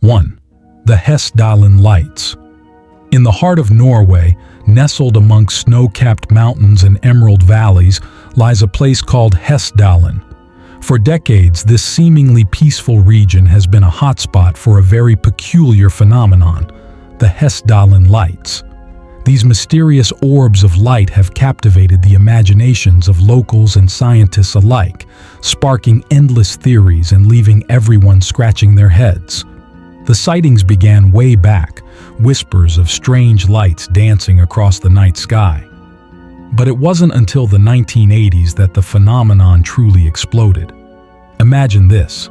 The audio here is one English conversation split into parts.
1. The Hesdin Lights. In the heart of Norway, nestled amongst snow-capped mountains and emerald valleys, lies a place called Hesdin. For decades, this seemingly peaceful region has been a hotspot for a very peculiar phenomenon, the Hesdin Lights. These mysterious orbs of light have captivated the imaginations of locals and scientists alike, sparking endless theories and leaving everyone scratching their heads. The sightings began way back, whispers of strange lights dancing across the night sky. But it wasn't until the 1980s that the phenomenon truly exploded. Imagine this.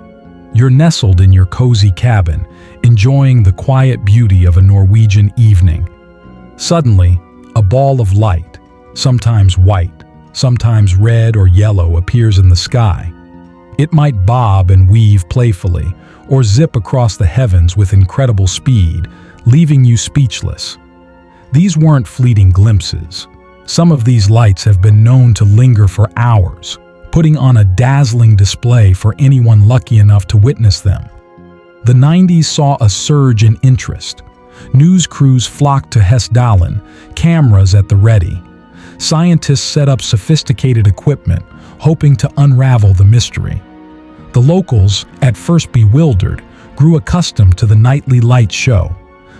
You're nestled in your cozy cabin, enjoying the quiet beauty of a Norwegian evening. Suddenly, a ball of light, sometimes white, sometimes red or yellow, appears in the sky. It might bob and weave playfully, or zip across the heavens with incredible speed, leaving you speechless. These weren't fleeting glimpses. Some of these lights have been known to linger for hours, putting on a dazzling display for anyone lucky enough to witness them. The 90s saw a surge in interest. News crews flocked to Hesdin, cameras at the ready. Scientists set up sophisticated equipment, hoping to unravel the mystery. The locals, at first bewildered, grew accustomed to the nightly light show.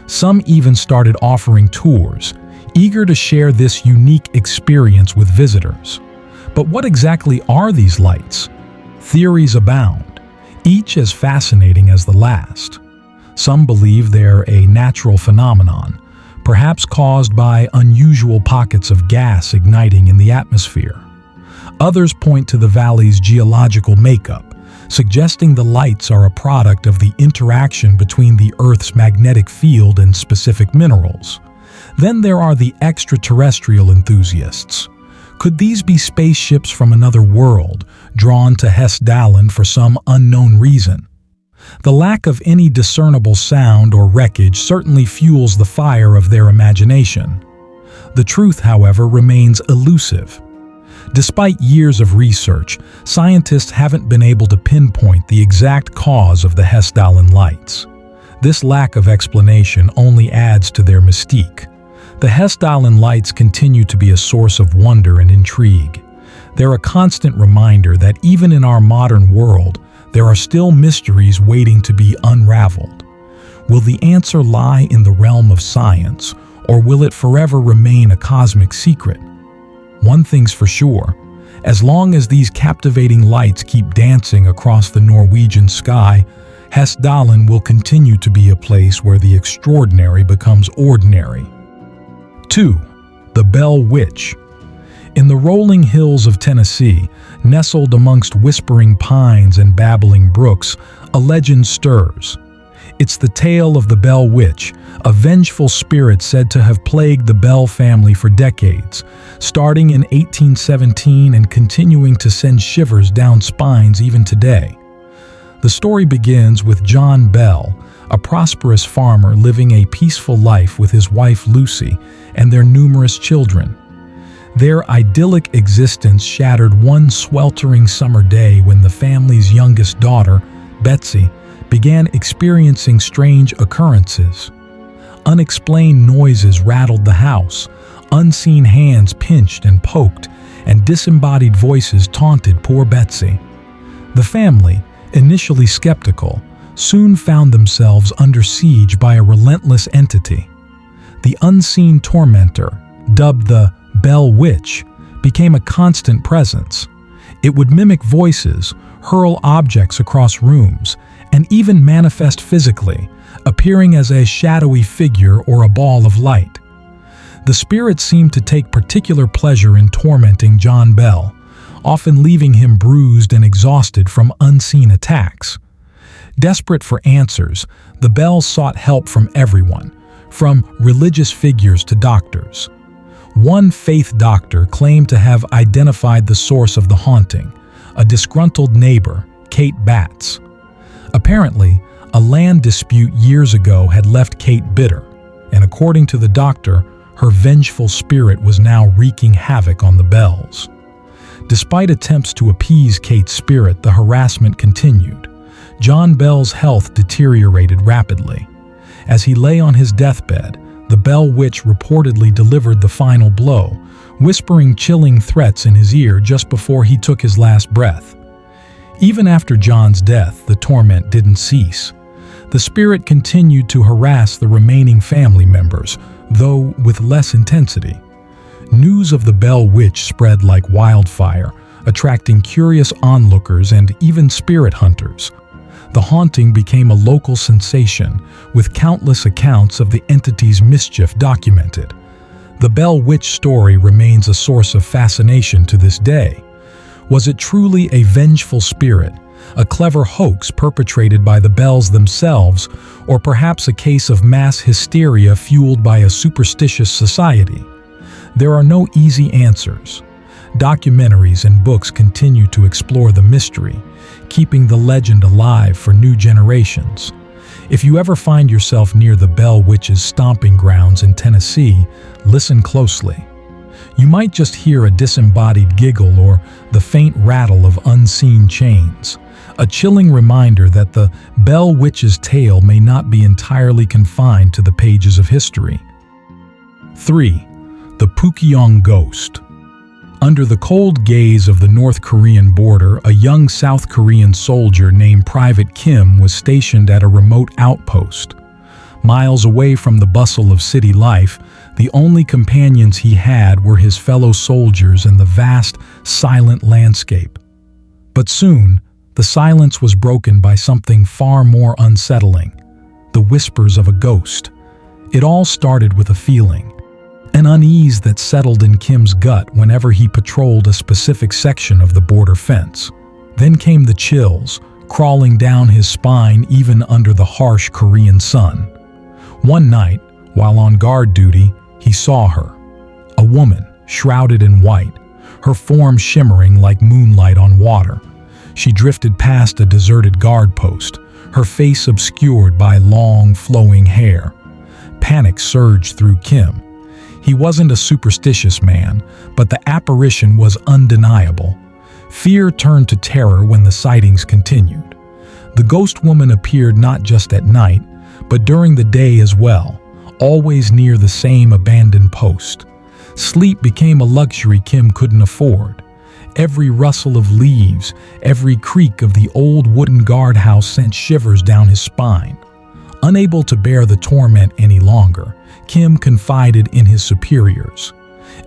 Some even started offering tours, eager to share this unique experience with visitors. But what exactly are these lights? Theories abound, each as fascinating as the last. Some believe they're a natural phenomenon, perhaps caused by unusual pockets of gas igniting in the atmosphere. Others point to the valley's geological makeup, suggesting the lights are a product of the interaction between the Earth's magnetic field and specific minerals. Then there are the extraterrestrial enthusiasts. Could these be spaceships from another world, drawn to Hesdin for some unknown reason? The lack of any discernible sound or wreckage certainly fuels the fire of their imagination. The truth, however, remains elusive. Despite years of research, scientists haven't been able to pinpoint the exact cause of the Hesdin Lights. This lack of explanation only adds to their mystique. The Hesdin Lights continue to be a source of wonder and intrigue. They're a constant reminder that even in our modern world, there are still mysteries waiting to be unraveled. Will the answer lie in the realm of science, or will it forever remain a cosmic secret? One thing's for sure, as long as these captivating lights keep dancing across the Norwegian sky, Hesdin will continue to be a place where the extraordinary becomes ordinary. 2. The Bell Witch. In the rolling hills of Tennessee, nestled amongst whispering pines and babbling brooks, a legend stirs. It's the tale of the Bell Witch, a vengeful spirit said to have plagued the Bell family for decades, starting in 1817 and continuing to send shivers down spines even today. The story begins with John Bell, a prosperous farmer living a peaceful life with his wife Lucy and their numerous children. Their idyllic existence shattered one sweltering summer day when the family's youngest daughter, Betsy, began experiencing strange occurrences. Unexplained noises rattled the house, unseen hands pinched and poked, and disembodied voices taunted poor Betsy. The family, initially skeptical, soon found themselves under siege by a relentless entity. The unseen tormentor, dubbed the Bell Witch, became a constant presence. It would mimic voices, hurl objects across rooms, and even manifest physically, appearing as a shadowy figure or a ball of light. The spirit seemed to take particular pleasure in tormenting John Bell, often leaving him bruised and exhausted from unseen attacks. Desperate for answers, the Bells sought help from everyone, from religious figures to doctors. One faith doctor claimed to have identified the source of the haunting, a disgruntled neighbor, Kate Batts. Apparently, a land dispute years ago had left Kate bitter, and according to the doctor, her vengeful spirit was now wreaking havoc on the Bells. Despite attempts to appease Kate's spirit, the harassment continued. John Bell's health deteriorated rapidly. As he lay on his deathbed, the Bell Witch reportedly delivered the final blow, whispering chilling threats in his ear just before he took his last breath. Even after John's death, the torment didn't cease. The spirit continued to harass the remaining family members, though with less intensity. News of the Bell Witch spread like wildfire, attracting curious onlookers and even spirit hunters. The haunting became a local sensation, with countless accounts of the entity's mischief documented. The Bell Witch story remains a source of fascination to this day. Was it truly a vengeful spirit, a clever hoax perpetrated by the Bells themselves, or perhaps a case of mass hysteria fueled by a superstitious society? There are no easy answers. Documentaries and books continue to explore the mystery, keeping the legend alive for new generations. If you ever find yourself near the Bell Witch's stomping grounds in Tennessee, listen closely. You might just hear a disembodied giggle or the faint rattle of unseen chains, a chilling reminder that the Bell Witch's tale may not be entirely confined to the pages of history. 3. The Pukyong Ghost. Under the cold gaze of the North Korean border, a young South Korean soldier named Private Kim was stationed at a remote outpost. Miles away from the bustle of city life, the only companions he had were his fellow soldiers and the vast, silent landscape. But soon, the silence was broken by something far more unsettling: the whispers of a ghost. It all started with a feeling, an unease that settled in Kim's gut whenever he patrolled a specific section of the border fence. Then came the chills, crawling down his spine even under the harsh Korean sun. One night, while on guard duty, he saw her. A woman, shrouded in white, her form shimmering like moonlight on water. She drifted past a deserted guard post, her face obscured by long, flowing hair. Panic surged through Kim. He wasn't a superstitious man, but the apparition was undeniable. Fear turned to terror when the sightings continued. The ghost woman appeared not just at night, but during the day as well, always near the same abandoned post. Sleep became a luxury Kim couldn't afford. Every rustle of leaves, every creak of the old wooden guardhouse sent shivers down his spine. Unable to bear the torment any longer, Kim confided in his superiors.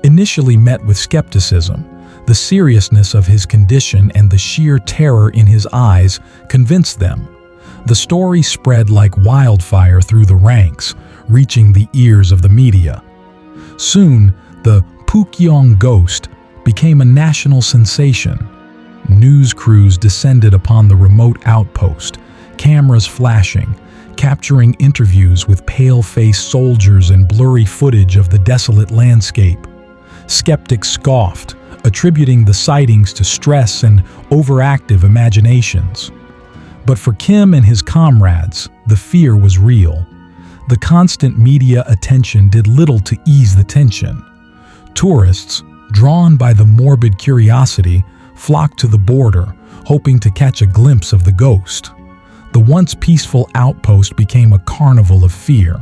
Initially met with skepticism, the seriousness of his condition and the sheer terror in his eyes convinced them. The story spread like wildfire through the ranks, reaching the ears of the media. Soon, the Pukyong Ghost became a national sensation. News crews descended upon the remote outpost, cameras flashing, capturing interviews with pale-faced soldiers and blurry footage of the desolate landscape. Skeptics scoffed, attributing the sightings to stress and overactive imaginations. But for Kim and his comrades, the fear was real. The constant media attention did little to ease the tension. Tourists, drawn by the morbid curiosity, flocked to the border, hoping to catch a glimpse of the ghost. The once peaceful outpost became a carnival of fear.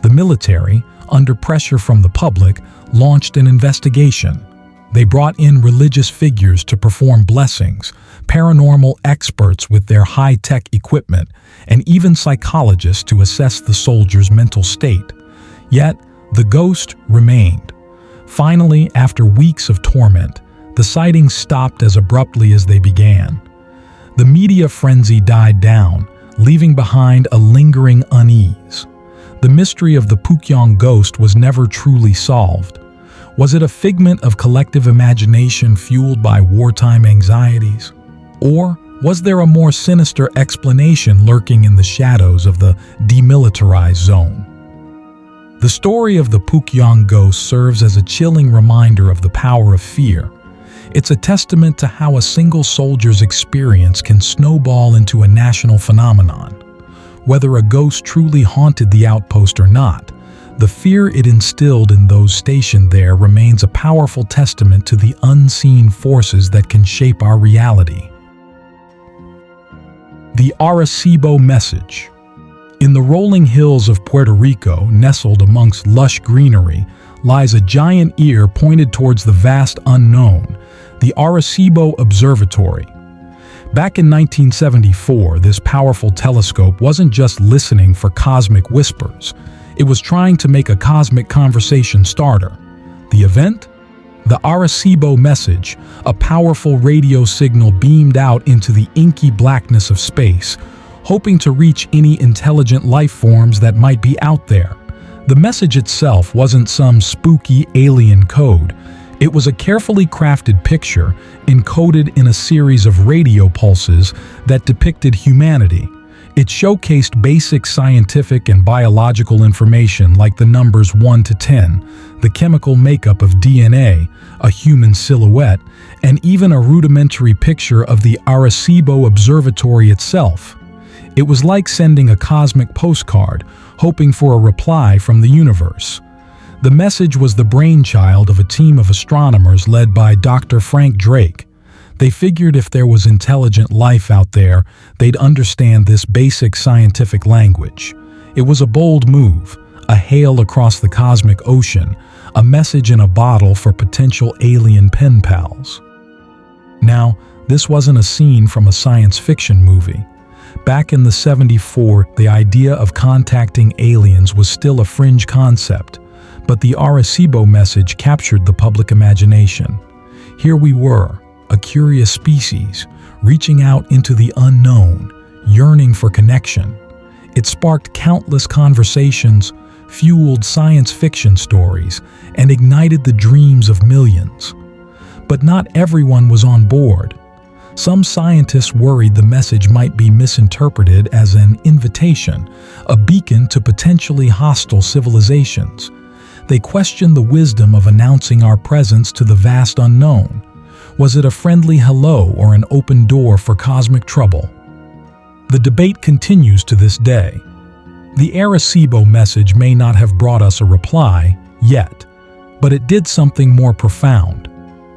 The military, under pressure from the public, launched an investigation. They brought in religious figures to perform blessings, paranormal experts with their high-tech equipment, and even psychologists to assess the soldiers' mental state. Yet, the ghost remained. Finally, after weeks of torment, the sightings stopped as abruptly as they began. The media frenzy died down, leaving behind a lingering unease. The mystery of the Pukyong Ghost was never truly solved. Was it a figment of collective imagination fueled by wartime anxieties? Or was there a more sinister explanation lurking in the shadows of the demilitarized zone? The story of the Pukyong Ghost serves as a chilling reminder of the power of fear. It's a testament to how a single soldier's experience can snowball into a national phenomenon. Whether a ghost truly haunted the outpost or not, the fear it instilled in those stationed there remains a powerful testament to the unseen forces that can shape our reality. The Arbo Message. In the rolling hills of Puerto Rico, nestled amongst lush greenery, lies a giant ear pointed towards the vast unknown, the Arbo Observatory. Back in 1974, this powerful telescope wasn't just listening for cosmic whispers. It was trying to make a cosmic conversation starter. The event? The Arbo Message, a powerful radio signal beamed out into the inky blackness of space, hoping to reach any intelligent life forms that might be out there. The message itself wasn't some spooky alien code. It was a carefully crafted picture encoded in a series of radio pulses that depicted humanity. It showcased basic scientific and biological information like the numbers 1 to 10, the chemical makeup of DNA, a human silhouette, and even a rudimentary picture of the Arbo Observatory itself. It was like sending a cosmic postcard, hoping for a reply from the universe. The message was the brainchild of a team of astronomers led by Dr. Frank Drake. They figured if there was intelligent life out there, they'd understand this basic scientific language. It was a bold move, a hail across the cosmic ocean, a message in a bottle for potential alien pen pals. Now, this wasn't a scene from a science fiction movie. Back in the '74, the idea of contacting aliens was still a fringe concept, but the Arbo Message captured the public imagination. Here we were, a curious species, reaching out into the unknown, yearning for connection. It sparked countless conversations, fueled science fiction stories, and ignited the dreams of millions. But not everyone was on board. Some scientists worried the message might be misinterpreted as an invitation, a beacon to potentially hostile civilizations. They questioned the wisdom of announcing our presence to the vast unknown. Was it a friendly hello or an open door for cosmic trouble? The debate continues to this day. The Arbo Message may not have brought us a reply yet, but it did something more profound.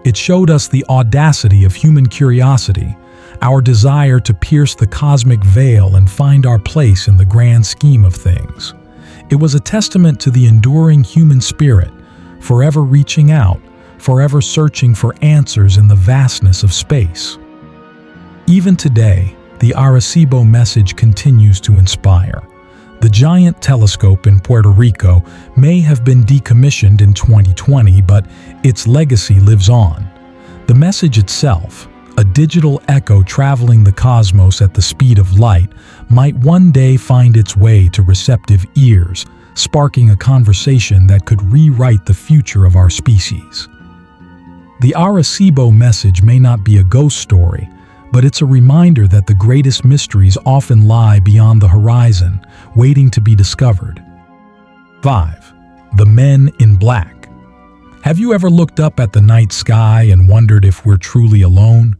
It showed us the audacity of human curiosity, our desire to pierce the cosmic veil and find our place in the grand scheme of things. It was a testament to the enduring human spirit, forever reaching out, forever searching for answers in the vastness of space. Even today, the Arbo Message continues to inspire. The giant telescope in Puerto Rico may have been decommissioned in 2020, but its legacy lives on. The message itself, a digital echo traveling the cosmos at the speed of light, might one day find its way to receptive ears, sparking a conversation that could rewrite the future of our species. The Arbo Message may not be a ghost story, but it's a reminder that the greatest mysteries often lie beyond the horizon, waiting to be discovered. 5. The Men in Black. Have you ever looked up at the night sky and wondered if we're truly alone?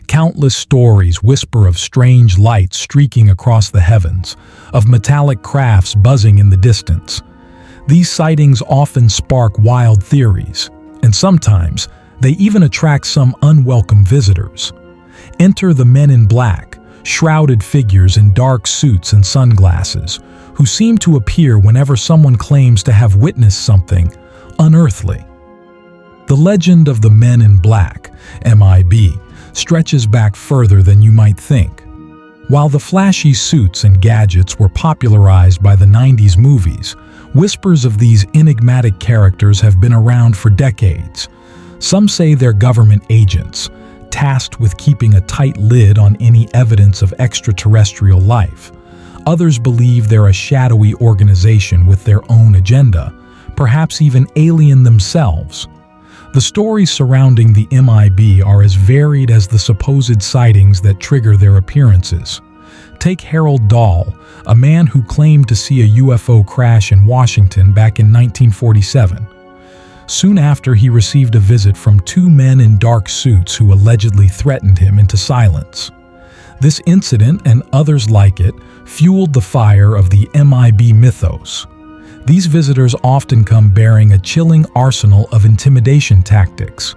Countless stories whisper of strange lights streaking across the heavens, of metallic crafts buzzing in the distance. These sightings often spark wild theories, and sometimes they even attract some unwelcome visitors. Enter the Men in Black, shrouded figures in dark suits and sunglasses, who seem to appear whenever someone claims to have witnessed something unearthly. The legend of the Men in Black, MIB, stretches back further than you might think. While the flashy suits and gadgets were popularized by the '90s movies, whispers of these enigmatic characters have been around for decades. Some say they're government agents, tasked with keeping a tight lid on any evidence of extraterrestrial life. Others believe they're a shadowy organization with their own agenda, perhaps even alien themselves. The stories surrounding the MIB are as varied as the supposed sightings that trigger their appearances. Take Harold Dahl, a man who claimed to see a UFO crash in Washington back in 1947. Soon after, he received a visit from two men in dark suits who allegedly threatened him into silence. This incident, and others like it, fueled the fire of the MIB mythos. These visitors often come bearing a chilling arsenal of intimidation tactics.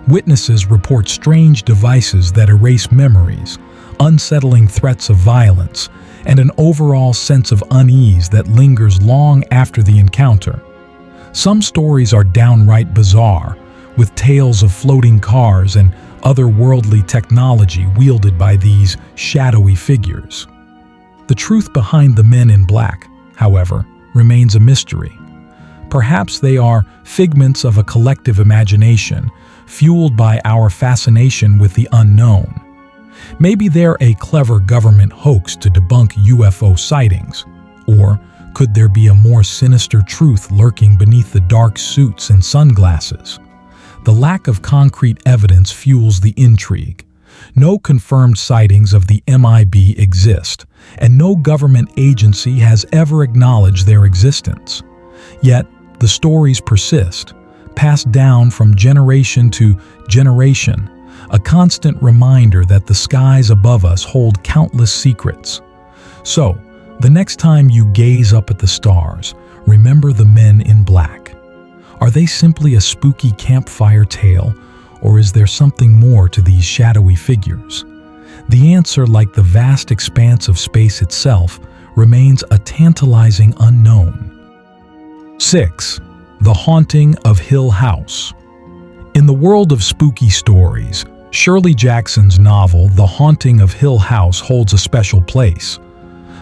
Witnesses report strange devices that erase memories, unsettling threats of violence, and an overall sense of unease that lingers long after the encounter. Some stories are downright bizarre, with tales of floating cars and otherworldly technology wielded by these shadowy figures. The truth behind the men in black, however, remains a mystery. Perhaps they are figments of a collective imagination, fueled by our fascination with the unknown. Maybe they're a clever government hoax to debunk UFO sightings, or could there be a more sinister truth lurking beneath the dark suits and sunglasses? The lack of concrete evidence fuels the intrigue. No confirmed sightings of the MIB exist, and no government agency has ever acknowledged their existence. Yet, the stories persist, passed down from generation to generation, a constant reminder that the skies above us hold countless secrets. So, the next time you gaze up at the stars, remember the men in black. Are they simply a spooky campfire tale, or is there something more to these shadowy figures? The answer, like the vast expanse of space itself, remains a tantalizing unknown. 6. The Haunting of Hill House. In the world of spooky stories, Shirley Jackson's novel The Haunting of Hill House holds a special place.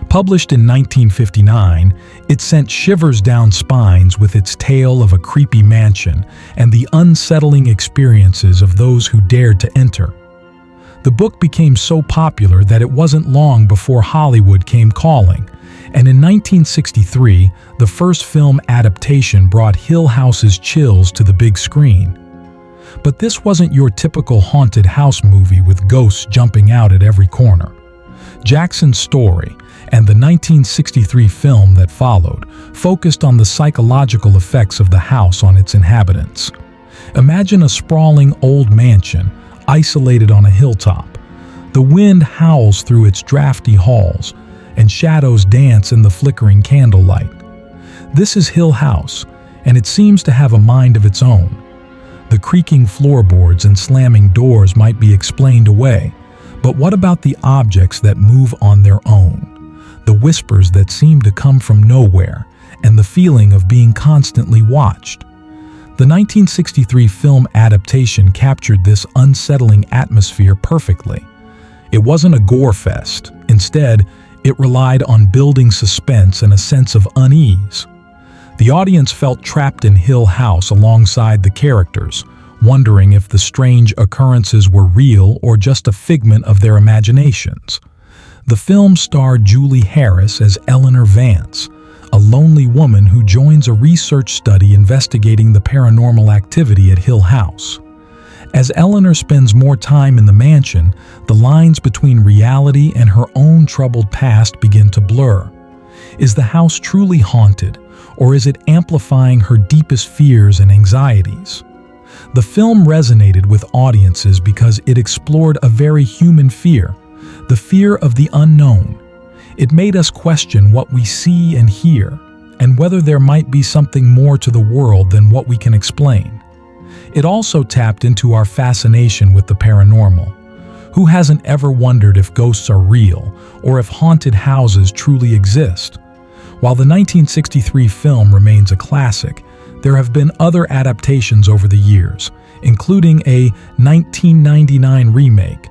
Published in 1959, it sent shivers down spines with its tale of a creepy mansion and the unsettling experiences of those who dared to enter. The book became so popular that it wasn't long before Hollywood came calling, and in 1963, the first film adaptation brought Hill House's chills to the big screen. But this wasn't your typical haunted house movie with ghosts jumping out at every corner. Jackson's story, and the 1963 film that followed, focused on the psychological effects of the house on its inhabitants. Imagine a sprawling old mansion, isolated on a hilltop. The wind howls through its drafty halls, and shadows dance in the flickering candlelight. This is Hill House, and it seems to have a mind of its own. The creaking floorboards and slamming doors might be explained away, but what about the objects that move on their own? The whispers that seem to come from nowhere, and the feeling of being constantly watched. The 1963 film adaptation captured this unsettling atmosphere perfectly. It wasn't a gore fest. Instead, it relied on building suspense and a sense of unease. The audience felt trapped in Hill House alongside the characters, wondering if the strange occurrences were real or just a figment of their imaginations. The film starred Julie Harris as Eleanor Vance, a lonely woman who joins a research study investigating the paranormal activity at Hill House. As Eleanor spends more time in the mansion, the lines between reality and her own troubled past begin to blur. Is the house truly haunted, or is it amplifying her deepest fears and anxieties? The film resonated with audiences because it explored a very human fear, the fear of the unknown. It made us question what we see and hear, and whether there might be something more to the world than what we can explain. It also tapped into our fascination with the paranormal. Who hasn't ever wondered if ghosts are real, or if haunted houses truly exist? While the 1963 film remains a classic, there have been other adaptations over the years, including a 1999 remake.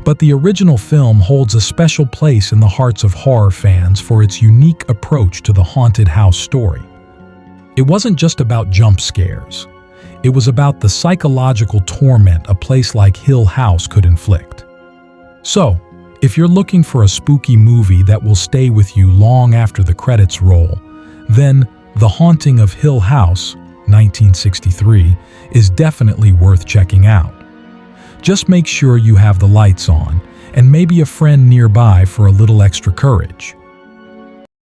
But the original film holds a special place in the hearts of horror fans for its unique approach to the haunted house story. It wasn't just about jump scares. It was about the psychological torment a place like Hill House could inflict. So, if you're looking for a spooky movie that will stay with you long after the credits roll, then The Haunting of Hill House, 1963, is definitely worth checking out. Just make sure you have the lights on, and maybe a friend nearby for a little extra courage.